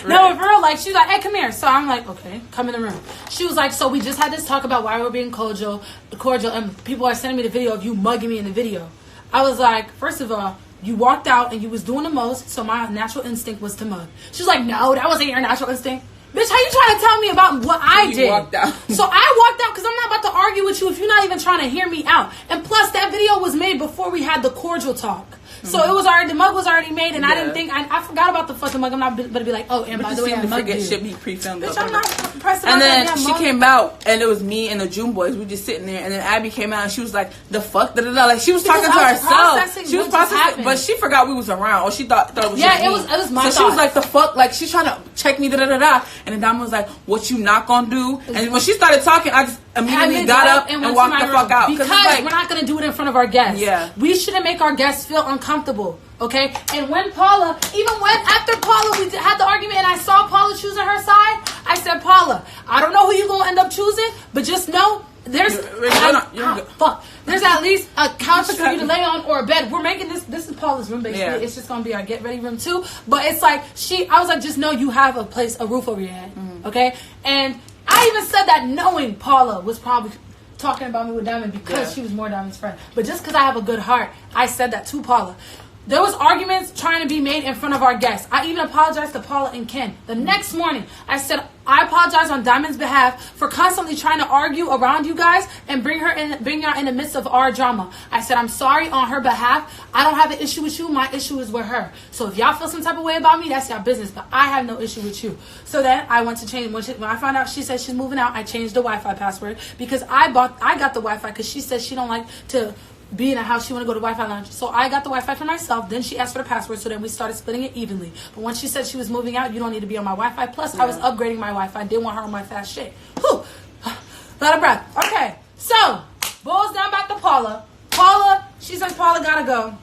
No, for real, like, she's like, hey, come here. So I'm like, okay, come in the room. She was like, so we just had this talk about why we're being cordial, and people are sending me the video of you mugging me in the video. I was like, first of all, you walked out and you was doing the most, so my natural instinct was to mug. She was like, no, that wasn't your natural instinct. Bitch, how you trying to tell me about what I did? Walked out. So I walked out because I'm not about to argue with you if you're not even trying to hear me out. And plus, that video was made before we had the cordial talk. So it was already, the mug was already made, and I didn't think, I forgot about the fucking mug. I'm not going to be like, oh, and by the way, I mugged you. Shit be pre-filmed. Bitch, I'm not pressed about and that then damn she mug. came out, and it was me and the June boys. We just sitting there, and then Abby came out, and she was like, "The fuck?" Da-da-da. Like she was talking to I was herself. processing She was what just processing, happened. but she forgot we was around, or she thought it was. Yeah, just it me. was my So she was thought. like, "The fuck?" Like she's trying to check me. Da-da-da-da. And then Diamond was like, "What you not gonna do?" And when she started talking, I just immediately got up and went walked to my the fuck room. out Because it's we're not going to do it in front of our guests. Yeah. We shouldn't make our guests feel uncomfortable. Okay? And when Paula, after Paula, we had the argument and I saw Paula choosing her side, I said, Paula, I don't know who you're going to end up choosing, but just know there's there's at least a couch for you to lay on or a bed. We're making this is Paula's room basically. Yeah. It's just going to be our get ready room too. But it's like I was like, just know you have a roof over your head. Okay? And I even said that knowing Paula was probably talking about me with Diamond because she was more Diamond's friend. But just because I have a good heart, I said that to Paula. There was arguments trying to be made in front of our guests. I even apologized to Paula and Ken. The next morning, I said, I apologize on Diamond's behalf for constantly trying to argue around you guys and bring y'all in the midst of our drama. I said, I'm sorry on her behalf. I don't have an issue with you. My issue is with her. So if y'all feel some type of way about me, that's y'all business. But I have no issue with you. So then I went to change. When I found out she said she's moving out, I changed the Wi-Fi password because I got the Wi-Fi because she said she don't like to be in a house. She want to go to Wi-Fi lounge. So I got the Wi-Fi for myself. Then she asked for the password. So then we started splitting it evenly. But once she said she was moving out, you don't need to be on my Wi-Fi. Plus, I was upgrading my Wi-Fi. Didn't want her on my fast shit. Whew. Lot of breath. Okay. So, boils down back to Paula. She's like, Paula gotta go.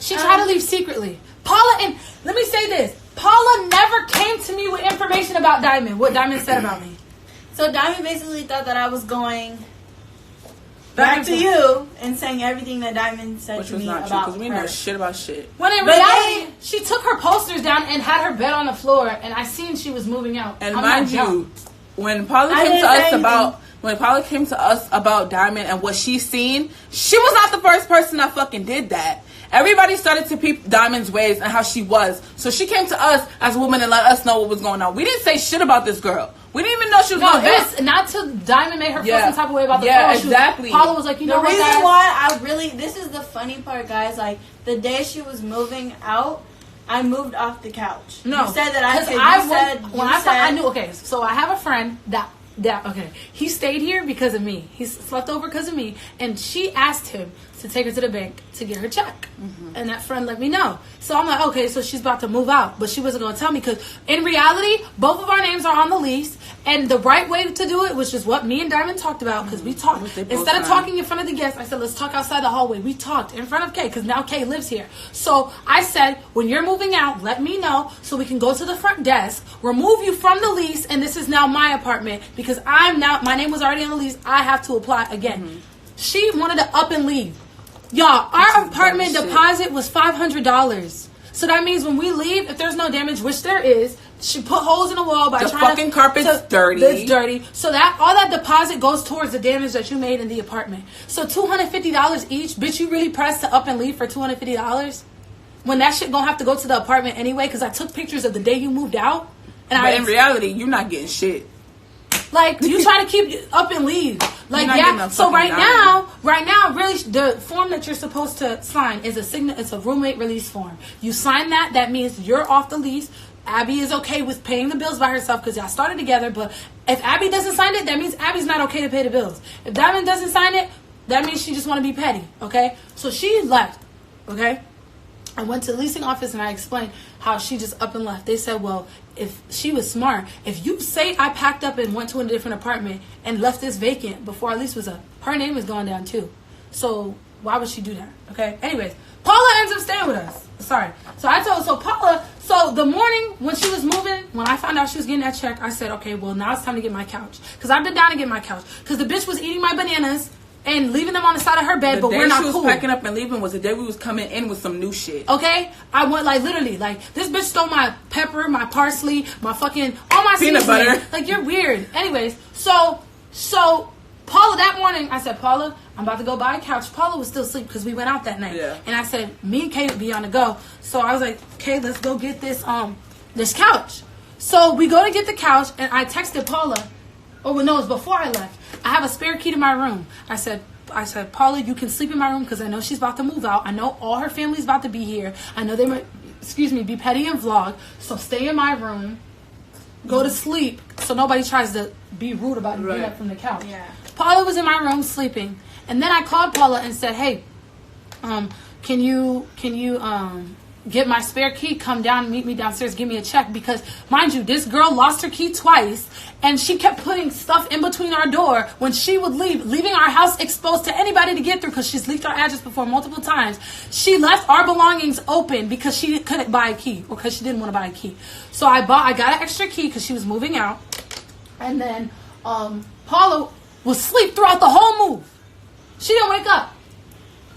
She tried to leave secretly. Paula, and let me say this. Paula never came to me with information about Diamond. What Diamond said about me. So Diamond basically thought that I was going back to you and saying everything that Diamond said which to was me not true about because we her. know shit about shit. When in reality, she took her posters down and had her bed on the floor, and I seen she was moving out. And I'm mind not you, dumb. when Paula came to us about Diamond and what she's seen, she was not the first person that fucking did that. Everybody started to peep Diamond's ways and how she was. So she came to us as a woman and let us know what was going on. We didn't say shit about this girl. We didn't even know she was going to it's not till Diamond made her feel some type of way about the phone. Yeah, exactly. Paula was like, you know The what, reason guys? why this is the funny part, guys. Like, the day she was moving out, I moved off the couch. No. You said that I knew, okay, so I have a friend that he stayed here because of me. He slept over because of me. And she asked him to take her to the bank to get her check. And that friend let me know. So I'm like, okay, so she's about to move out. But she wasn't going to tell me because in reality, both of our names are on the lease. And the right way to do it was just what me and Diamond talked about because we talked. Instead of talking in front of the guests, I said, let's talk outside the hallway. We talked in front of Kay because now Kay lives here. So I said, when you're moving out, let me know so we can go to the front desk, remove you from the lease, and this is now my apartment because my name was already on the lease. I have to apply again. She wanted to up and leave. Y'all, our apartment deposit was $500. So that means when we leave, if there's no damage, which there is, she put holes in the wall by the trying to... fucking carpet's dirty. It's dirty. So that all that deposit goes towards the damage that you made in the apartment. So $250 each. Bitch, you really pressed to up and leave for $250? When that shit gonna have to go to the apartment anyway, because I took pictures of the day you moved out. But in reality, you're not getting shit. Like, you trying to keep up and leave. Like, yeah. So right now, really, the form that you're supposed to sign is it's a roommate release form. You sign that. That means you're off the lease. Abby is okay with paying the bills by herself because y'all started together. But if Abby doesn't sign it, that means Abby's not okay to pay the bills. If Diamond doesn't sign it, that means she just want to be petty. Okay? So she left. Okay? I went to the leasing office and I explained how she just up and left. They said, well, if she was smart, if you say I packed up and went to a different apartment and left this vacant before our lease was up, her name is going down too. So why would she do that? Okay. Anyways, Paula ends up staying with us. Sorry. So Paula, so the morning when she was moving, when I found out she was getting that check, I said, okay, well, now it's time to get my couch. Because I've been down to get my couch. Because the bitch was eating my bananas and leaving them on the side of her bed, but we're not cool. The day she was packing up and leaving was the day we was coming in with some new shit. Okay? I went, like, literally, like, this bitch stole my pepper, my parsley, my fucking, all my peanut butter. Like, you're weird. Anyways, so, Paula, that morning, I said, Paula, I'm about to go buy a couch. Paula was still asleep because we went out that night. Yeah. And I said, me and Kay would be on the go. So I was like, okay, let's go get this couch. So we go to get the couch, and I texted Paula. Oh, no, it was before I left. I have a spare key to my room. I said, Paula, you can sleep in my room because I know she's about to move out. I know all her family's about to be here. I know they might, be petty and vlog. So stay in my room. Go to sleep so nobody tries to be rude about getting up from the couch. Yeah. Paula was in my room sleeping. And then I called Paula and said, hey, can you get my spare key, come down and meet me downstairs, give me a check? Because, mind you, this girl lost her key twice, and she kept putting stuff in between our door when she would leave, leaving our house exposed to anybody to get through because she's leaked our address before multiple times. She left our belongings open because she couldn't buy a key or because she didn't want to buy a key. So I got an extra key because she was moving out. And then Paula was asleep throughout the whole move. She didn't wake up.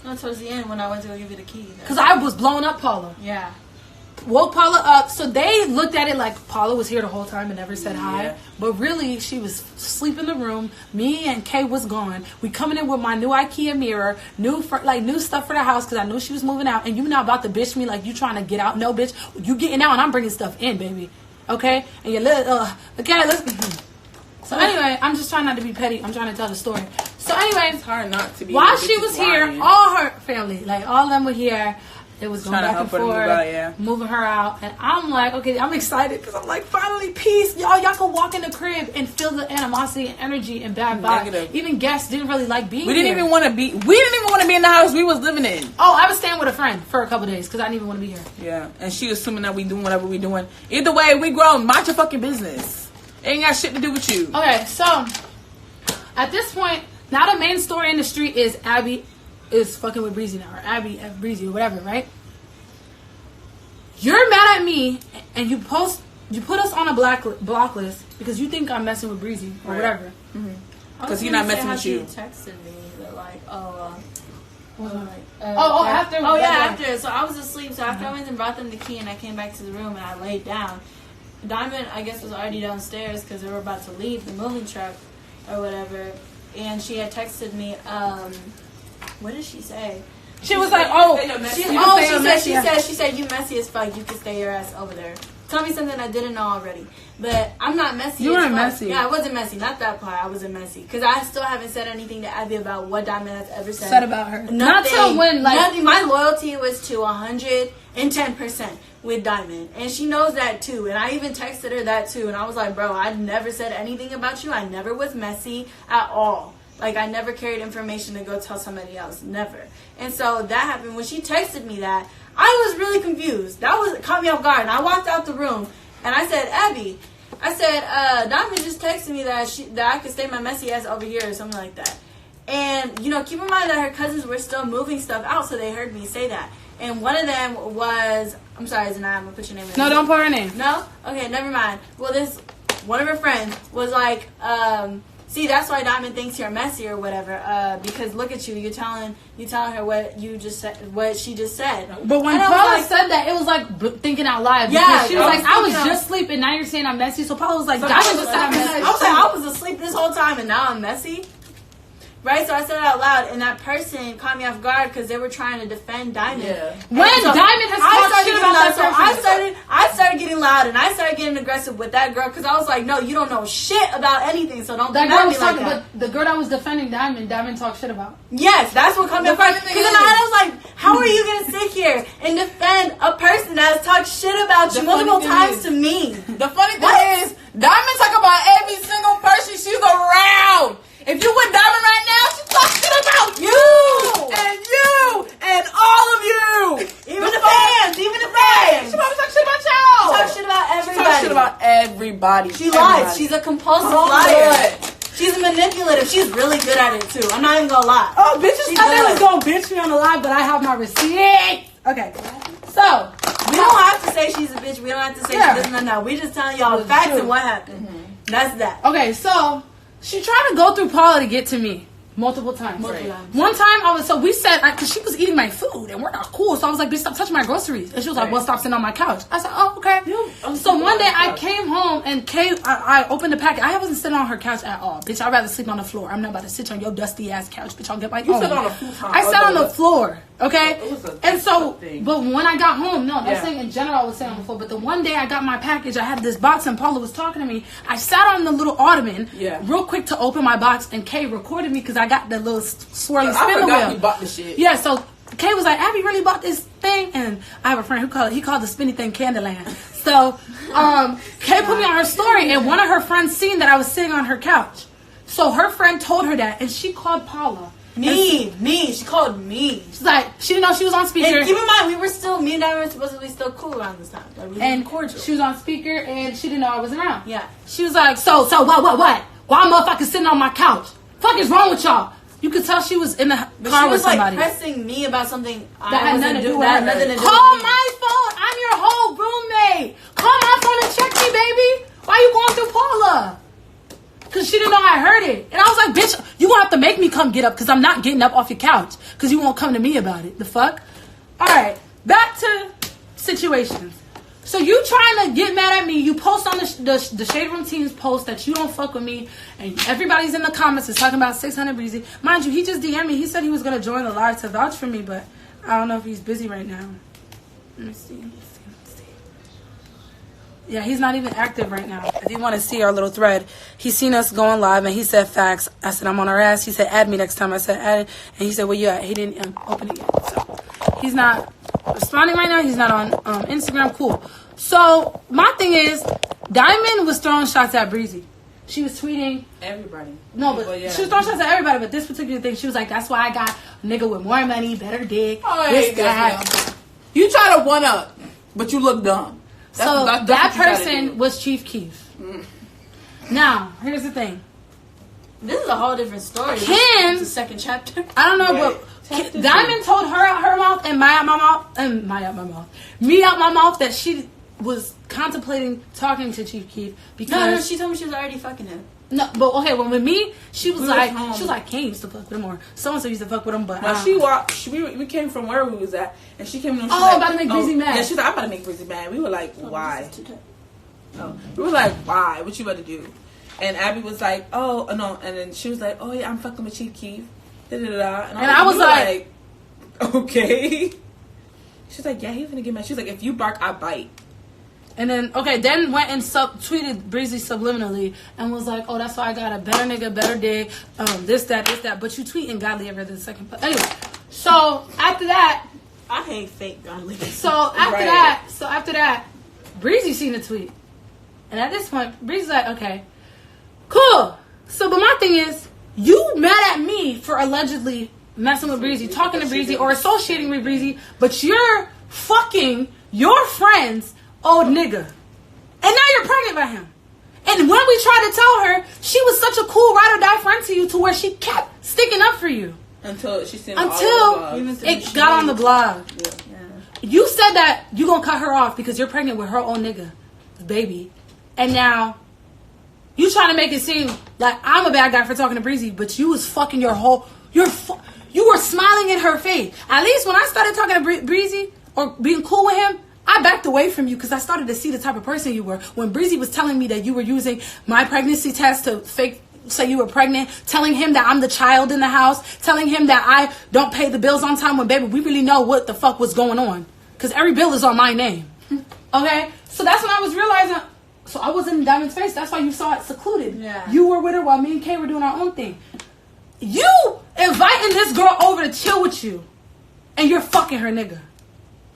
Not towards the end when I went to go give you the key. Because I was blowing up Paula. Yeah. Woke Paula up. So they looked at it like Paula was here the whole time and never said hi. But really, she was asleep in the room. Me and Kay was gone. We coming in with my new IKEA mirror, new stuff for the house because I knew she was moving out. And you not about to bitch me like you trying to get out. No, bitch. You getting out and I'm bringing stuff in, baby. Okay? And you okay, let's... So anyway, I'm just trying not to be petty. I'm trying to tell the story. So anyways, it's hard not to be. While she was here, all her family, like all of them were here. It was going back and forth, moving her out. And I'm like, okay, I'm excited because I'm like, finally, peace. Y'all can walk in the crib and feel the animosity and energy and bad vibes. Even guests didn't really like being here. We didn't even want to be in the house we was living in. Oh, I was staying with a friend for a couple days because I didn't even want to be here. Yeah, and she assuming that we doing whatever we doing. Either way, we grown. Mind your fucking business. Ain't got shit to do with you. Okay, so at this point, now the main story in the street is Abby is fucking with Breezy now, or Abby F. Breezy, or whatever, right? You're mad at me, and you put us on a block list because you think I'm messing with Breezy or whatever. Because he's not messing with you. She texted me that after. So I was asleep. So after I went and brought them the key, and I came back to the room and I laid down. Diamond, I guess, was already downstairs because they were about to leave the moving truck or whatever. And she had texted me, what did she say? She was like, she said, you messy as fuck. You can stay your ass over there. Tell me something I didn't know already. But I'm not messy. You weren't messy. Yeah, I wasn't messy. Not that part. I wasn't messy. Because I still haven't said anything to Abby about what Diamond has ever said about her. Nothing. Not till when, like... Nothing. My loyalty was to 110%. With Diamond, and she knows that too, and I even texted her that too, and I was like, bro, I never said anything about you. I never was messy at all. Like, I never carried information to go tell somebody else, never. And so that happened. When she texted me that, I was really confused. That caught me off guard, and I walked out the room, and I said, Abby, Diamond just texted me that I could stay my messy ass over here or something like that. And, keep in mind that her cousins were still moving stuff out, so they heard me say that. And one of them was, I'm sorry, Zanai, I'm going to put your name in. No, don't put her name. No? Okay, never mind. Well, one of her friends was like, see, that's why Diamond thinks you're messy or whatever, because look at you, you're telling her what she just said. But when Paula said that, it was like thinking out loud. Yeah. She was like, I was just asleep, and now you're saying I'm messy. So Paula was like, Diamond just said I'm messy. I was like, I was asleep this whole time, and now I'm messy? Right, so I said it out loud, and that person caught me off guard because they were trying to defend Diamond. Yeah. When Diamond has talked shit about that person. I started getting loud, and I started getting aggressive with that girl because I was like, no, you don't know shit about anything, so don't defend me like that. But the girl that was defending Diamond talked shit about. Yes, that's what caught me off guard. Because then I was like, how are you going to sit here and defend a person that has talked shit about you multiple times to me? The funny thing is, Diamond talk about every single person she's around. If you with Diamond right now, she talks shit about you and all of you. Even the fans. about everybody. She lies. She's a compulsive liar. She's manipulative. She's really good at it too. I'm not even gonna lie. Oh, bitches thought they was gonna bitch me on the live, but I have my receipt. Okay. So we don't have to say she's a bitch. We don't have to say she doesn't know. We just telling y'all the facts and what happened. That's that. Okay, so she tried to go through Paula to get to me. Multiple times. One time, we said, because she was eating my food and we're not cool. So I was like, bitch, stop touching my groceries. And she was like, well, stop sitting on my couch. I said, oh, okay. So one day I came home and I opened the packet. I wasn't sitting on her couch at all. Bitch, I'd rather sleep on the floor. I'm not about to sit on your dusty ass couch. Bitch, I'll get my own. You sit on the futon. I sat on the floor. Okay? And so, but when I got home, I'm saying in general I was sitting on the floor. But the one day I got my package, I had this box and Paula was talking to me. I sat on the little ottoman real quick to open my box and Kay recorded me because I got the little swirly spinner wheel. You bought the shit. Yeah, so Kay was like, Abby really bought this thing, and I have a friend who called the spinny thing Candyland. So Kay put me on her story, and one of her friends seen that I was sitting on her couch. So her friend told her that, and she called Paula. She called me. She's like, she didn't know she was on speaker. And keep in mind, me and Diamon were supposedly still cool around this time. Like, and cordial. She was on speaker, and she didn't know I was around. Yeah. She was like, so what? Why motherfuckers sitting on my couch? Fuck is wrong with y'all? You could tell she was in the car with somebody. She was like pressing me about something that had nothing to do with her. Call my phone. I'm your whole roommate. Call my phone and check me, baby. Why you going through Paula? Because she didn't know I heard it. And I was like, bitch, you going to have to make me come get up because I'm not getting up off your couch because you won't come to me about it. The fuck? All right. Back to situations. So you trying to get mad at me. You post on the Shade Room Team's post that you don't fuck with me. And everybody's in the comments is talking about 600 Breezy. Mind you, he just DM'd me. He said he was going to join the live to vouch for me. But I don't know if he's busy right now. Let me see. Yeah, he's not even active right now. If you want to see our little thread, he's seen us going live and he said facts. I said, I'm on our ass. He said, add me next time. I said, add it. And he said, where you at? He didn't open it yet. So he's not responding right now. He's not on Instagram. Cool. So my thing is, Diamond was throwing shots at Breezy. She was tweeting. Everybody. No, but she was throwing shots at everybody. But this particular thing, she was like, that's why I got a nigga with more money, better dick. Oh, this, that. You try to one up, but you look dumb. That's that person was Chief Keef. Now, here's the thing. This is a whole different story. Kim, the second chapter. I don't know, but Diamond told her out her mouth and me out my mouth that she was contemplating talking to Chief Keef because no, she told me she was already fucking him. No, but okay, well, with me, she was like, Kane used to fuck with him, or so-and-so used to fuck with him, but... Now, we came from where we was at, and she came in and she I'm about to make Breezy mad. Yeah, she's like, I'm about to make Breezy mad. We were like, why? We were like, why? What you about to do? And Abby was like, oh, no, and then she was like, oh, yeah, I'm fucking with Chief Keef. Da-da-da-da. And I was like, okay. She's like, yeah, he's gonna get mad. She's like, if you bark, I bite. And then, then went and tweeted Breezy subliminally and was like, oh, that's why I got a better nigga, better dick, this, that. But you tweeting godly ever the second. But anyway, so after that. I hate fake godly. So after that, Breezy seen the tweet. And at this point, Breezy's like, okay, cool. So, but my thing is, you mad at me for allegedly messing with Breezy, talking to Breezy, or associating with Breezy, but you're fucking your friends old nigga. And now you're pregnant by him. And when we tried to tell her, she was such a cool ride or die friend to you to where she kept sticking up for you. Until she seen it got on the blog. Yeah. You said that you gonna cut her off because you're pregnant with her own nigga, baby. And now you trying to make it seem like I'm a bad guy for talking to Breezy, but you was fucking you were smiling in her face. At least when I started talking to Breezy or being cool with him, I backed away from you because I started to see the type of person you were. When Breezy was telling me that you were using my pregnancy test to say you were pregnant, telling him that I'm the child in the house, telling him that I don't pay the bills on time when, baby, we really know what the fuck was going on. Because every bill is on my name. Okay? So that's when I was realizing, so I was in Diamond's face. That's why you saw it secluded. Yeah. You were with her while me and Kay were doing our own thing. You inviting this girl over to chill with you, and you're fucking her nigga.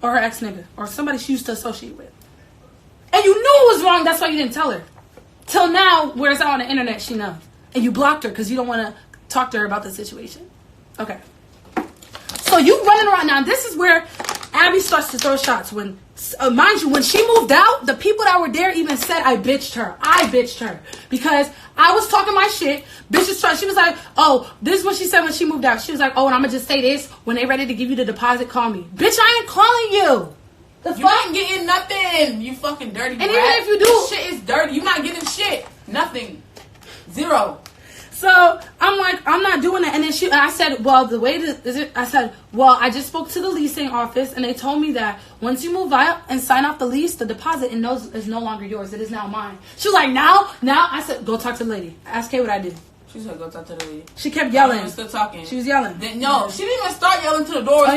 Or her ex-nigga. Or somebody she used to associate with. And you knew it was wrong, that's why you didn't tell her. Till now, where it's out on the internet, she knows. And you blocked her because you don't want to talk to her about the situation. Okay. So you running around now. This is where Abby starts to throw shots. When, mind you, when she moved out, the people that were there even said I bitched her. I bitched her because I was talking my shit. Bitches tried. She was like, oh, this is what she said when she moved out. She was like, oh, and I'm gonna just say this: when they ready to give you the deposit, call me. Bitch, I ain't calling you. You ain't getting nothing. You fucking dirty. And even if you do, this shit is dirty. You not getting shit. Nothing. Zero. So I'm like, I'm not doing it. And then I said, well, the way that is it, I said, well, I just spoke to the leasing office and they told me that once you move out and sign off the lease, the deposit is no longer yours. It is now mine. She was like, now, I said, go talk to the lady. Ask Kay what I did. She said, go talk to the lady. She kept yelling. She was still talking. She was yelling. No, she didn't even start yelling to the doors.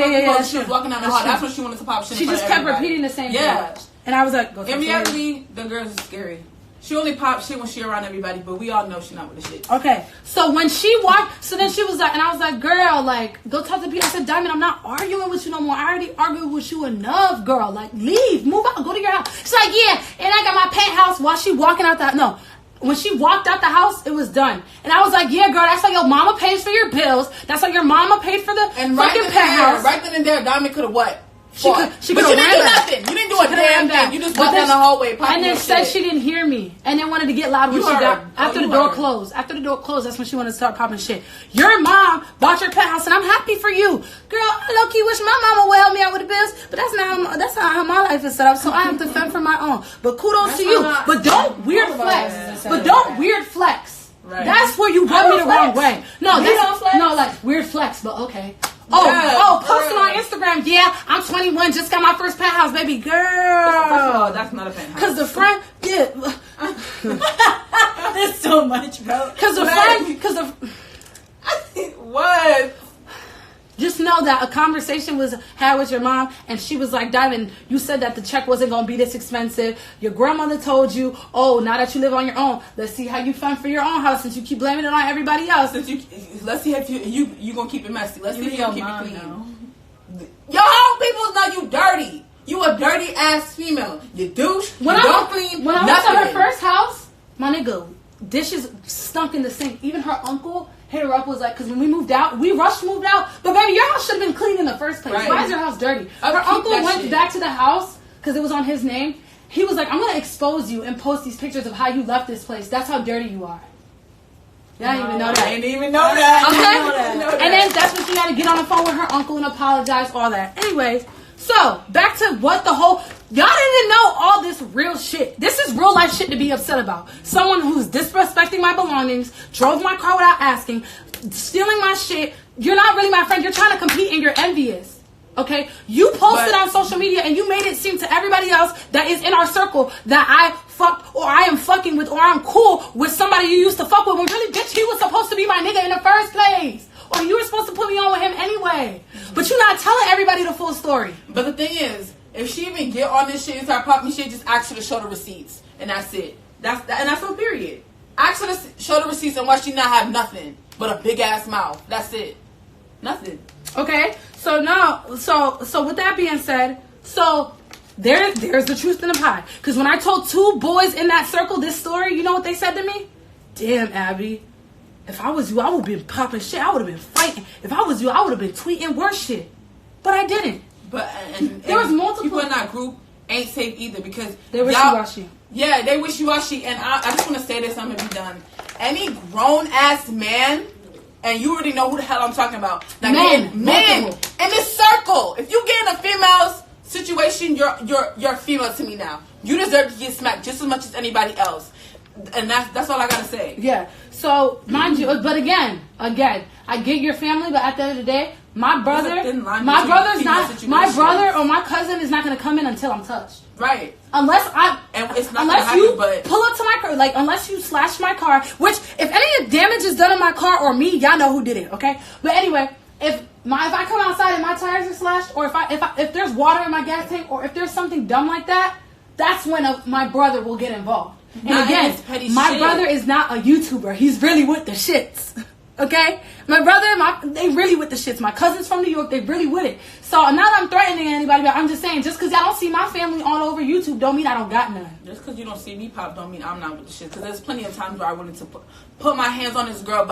She was walking down the hall. That's when she wanted to pop shit. She just kept repeating the same thing. And I was like, go talk to the lady. In reality, the girl is scary. She only pops shit when she around everybody, but we all know she not with the shit. Okay, so when she walked, so then she was like, and I was like, girl, like, go talk to people. I said, Diamond, I'm not arguing with you no more. I already argued with you enough, girl. Like, leave, move out, go to your house. She's like, yeah, and I got my penthouse while she walking out that, no. When she walked out the house, it was done. And I was like, yeah, girl, that's how your mama pays for your bills. That's how your mama paid for the fucking penthouse. Right then and there, Diamond could have what? She could but you didn't do nothing. You didn't do a damn thing. You just walked down the hallway, and then said she didn't hear me, and then wanted to get loud when she got after the door closed. After the door closed, that's when she wanted to start popping shit. Your mom bought your penthouse, and I'm happy for you, girl. I low key wish my mama would help me out with the bills, but that's not how my life is set up. So I have to fend for my own. But kudos to you. But don't weird flex. But don't weird flex. Right. That's where you rub me the wrong way. No, like weird flex, but okay. Posting on Instagram. Yeah, I'm 21, just got my first penthouse, baby girl. First of all, that's not a penthouse. Cause the friend, there's so much, bro. What? Just know that a conversation was had with your mom, and she was like, Diamond, you said that the check wasn't going to be this expensive. Your grandmother told you, oh, now that you live on your own, let's see how you fund for your own house since you keep blaming it on everybody else. Let's see if you going to keep it messy. Let's see if you going to keep it clean. Your home people know you dirty. You a dirty ass female. You douche. You don't clean. When I went to her first house, my nigga, dishes stunk in the sink. Even her uncle hit her up, was like, because when we moved out, we moved out, but baby, your house should have been clean in the first place. Right. Why is your house dirty? Her uncle went back to the house because it was on his name. He was like, I'm going to expose you and post these pictures of how you left this place. That's how dirty you are. I didn't even know that. I didn't even know that. Okay? And then that's when she had to get on the phone with her uncle and apologize, all that. Anyways, so back to what the whole... Y'all didn't know all this real shit. This is real life shit to be upset about. Someone who's disrespecting my belongings, drove my car without asking, stealing my shit. You're not really my friend. You're trying to compete and you're envious. Okay? You posted on social media and you made it seem to everybody else that is in our circle that I fucked or I am fucking with or I'm cool with somebody you used to fuck with. When really, bitch, he was supposed to be my nigga in the first place. Or you were supposed to put me on with him anyway. But you're not telling everybody the full story. But the thing is, if she even get on this shit and start popping shit, just ask her to show the receipts. And that's it. And that's on period. Ask her to show the receipts and watch she not have nothing but a big ass mouth. That's it. Nothing. Okay? So now, so with that being said, so there's the truth in the pie. Because when I told two boys in that circle this story, you know what they said to me? Damn, Abby. If I was you, I would have been popping shit. I would have been fighting. If I was you, I would have been tweeting worse shit. But I didn't. But and there was multiple people in that group ain't safe either because they wishy-washy. Yeah, they wishy-washy. And I just want to say this, I'm gonna be done. Any grown ass man, and you already know who the hell I'm talking about. Now, men in this circle. If you get in a female's situation, you're female to me now. You deserve to get smacked just as much as anybody else. And that's all I gotta say. Yeah. So mind you, but again, I get your family, but at the end of the day, my brother or my cousin is not gonna come in until I'm touched. Right. Unless you but pull up to my car, like unless you slash my car, which if any damage is done on my car or me, y'all know who did it. Okay. But anyway, if I come outside and my tires are slashed, or if there's water in my gas tank, or if there's something dumb like that, that's when my brother will get involved. And again, my brother is not a YouTuber. He's really with the shits. Okay? My brother, they really with the shits. My cousins from New York, they really with it. So, not that I'm threatening anybody, but I'm just saying, just because y'all don't see my family all over YouTube, don't mean I don't got none. Just because you don't see me pop, don't mean I'm not with the shit. Because there's plenty of times where I wanted to put my hands on this girl, but